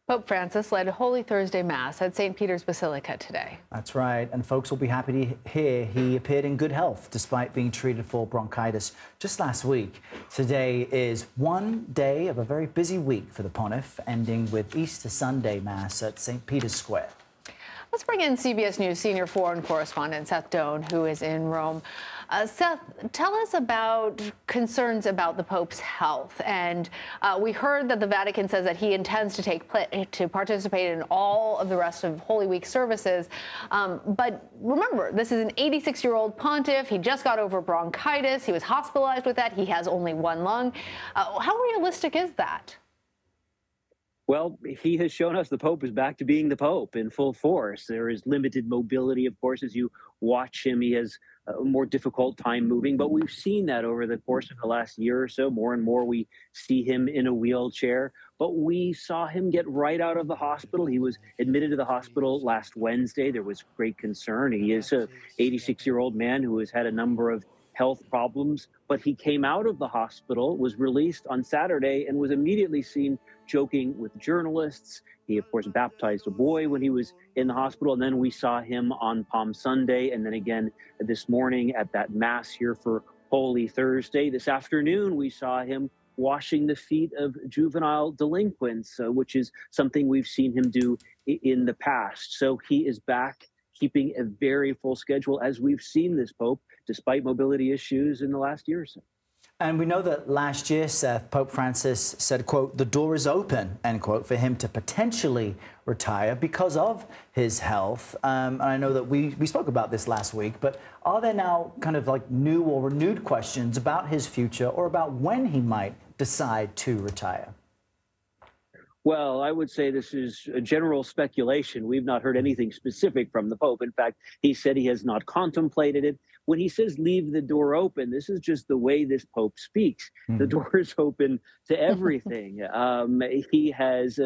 Pope Francis led Holy Thursday Mass at St. Peter's Basilica today. That's right, and folks will be happy to hear he appeared in good health despite being treated for bronchitis just last week. Today is one day of a very busy week for the Pontiff, ending with Easter Sunday Mass at St. Peter's Square. Let's bring in CBS News senior foreign correspondent Seth Doane, who is in Rome. Seth, tell us about concerns about the Pope's health. And we heard that the Vatican says that he intends to participate in all of the rest of Holy Week services. But remember, this is an 86-year-old pontiff. He just got over bronchitis. He was hospitalized with that. He has only one lung. How realistic is that? Well, he has shown us the Pope is back to being the Pope in full force. There is limited mobility, of course, as you watch him. He has a more difficult time moving, but we've seen that over the course of the last year or so. More and more we see him in a wheelchair, but we saw him get right out of the hospital. He was admitted to the hospital last Wednesday. There was great concern. He is an 86-year-old man who has had a number of health problems, but he came out of the hospital, was released on Saturday, and was immediately seen joking with journalists. He, of course, baptized a boy when he was in the hospital, and then we saw him on Palm Sunday, and then again this morning at that Mass here for Holy Thursday. This afternoon, we saw him washing the feet of juvenile delinquents, which is something we've seen him do in the past. So he is back, keeping a very full schedule, as we've seen this Pope, despite mobility issues in the last year or so. And we know that last year, Seth, Pope Francis said, quote, "The door is open," end quote, for him to potentially retire because of his health. And I know that we spoke about this last week, but are there now kind of like new or renewed questions about his future or about when he might decide to retire? Well, I would say this is a general speculation. We've not heard anything specific from the Pope. In fact, he said he has not contemplated it. When he says leave the door open, this is just the way this Pope speaks. The door is open to everything. He has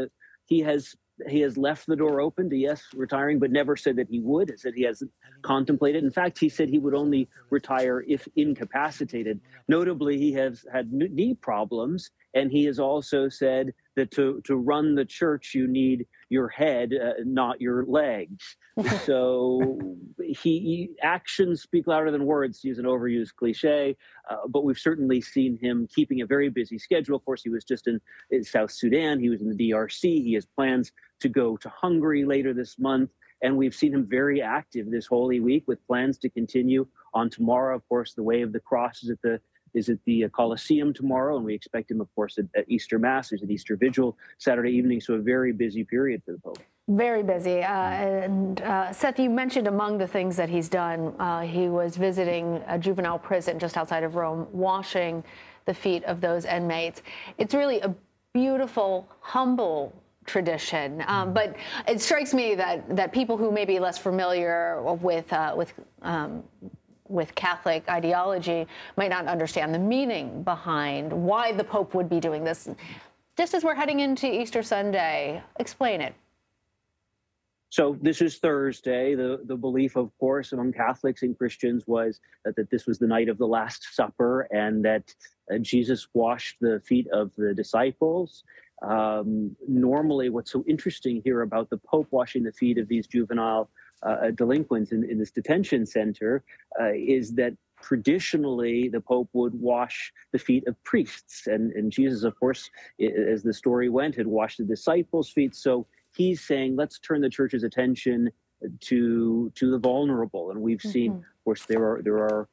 left the door open to, yes, retiring, but never said that he would. He said he hasn't contemplated. In fact, he said he would only retire if incapacitated. Notably, he has had knee problems, and he has also said that to run the church, you need your head, not your legs. So actions speak louder than words, to use an overused cliche, but we've certainly seen him keeping a very busy schedule. Of course, he was just in South Sudan. He was in the DRC. He has plans to go to Hungary later this month. And we've seen him very active this Holy Week with plans to continue on tomorrow. Of course, the Way of the Cross is at the Colosseum tomorrow, and we expect him, of course, at Easter Mass. There's an Easter Vigil Saturday evening, so a very busy period for the Pope. Very busy. Seth, you mentioned among the things that he's done, he was visiting a juvenile prison just outside of Rome, washing the feet of those inmates. It's really a beautiful, humble tradition, but it strikes me that people who may be less familiar with Catholic ideology might not understand the meaning behind why the Pope would be doing this. Just as we're heading into Easter Sunday, explain it. So this is Thursday. The belief, of course, among Catholics and Christians was that this was the night of the Last Supper, and that Jesus washed the feet of the disciples. Normally, what's so interesting here about the Pope washing the feet of these juvenile delinquents in this detention center is that traditionally the Pope would wash the feet of priests. And Jesus, of course, as the story went, had washed the disciples' feet. So he's saying, let's turn the church's attention to the vulnerable. And we've seen, of course, there are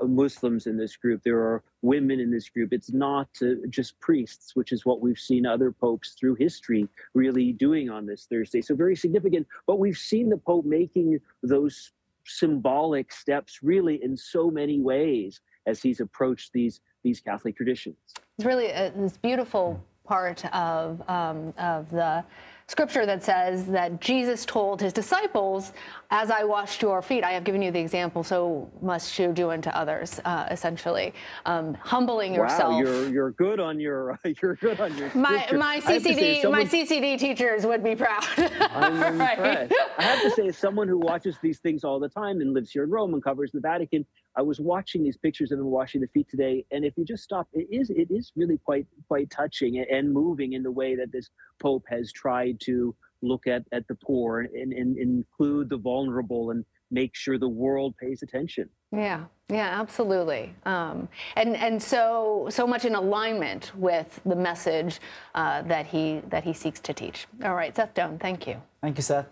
Muslims in this group. There are women in this group. It's not just priests, which is what we've seen other popes through history really doing on this Thursday. So very significant. But we've seen the Pope making those symbolic steps really in so many ways as he's approached these Catholic traditions. It's really this beautiful part of the scripture that says that Jesus told his disciples, "As I washed your feet, I have given you the example, so must you do unto others." Essentially, humbling yourself. Wow, you're good on your My CCD teachers would be proud. I'm impressed. I have to say, as someone who watches these things all the time and lives here in Rome and covers the Vatican, I was watching these pictures of him washing the feet today, and if you just stop, it is really quite touching and moving in the way that this Pope has tried tried to look at the poor and include the vulnerable and make sure the world pays attention. Yeah, yeah, absolutely. And so much in alignment with the message that he seeks to teach. All right, Seth Doan, thank you. Thank you, Seth.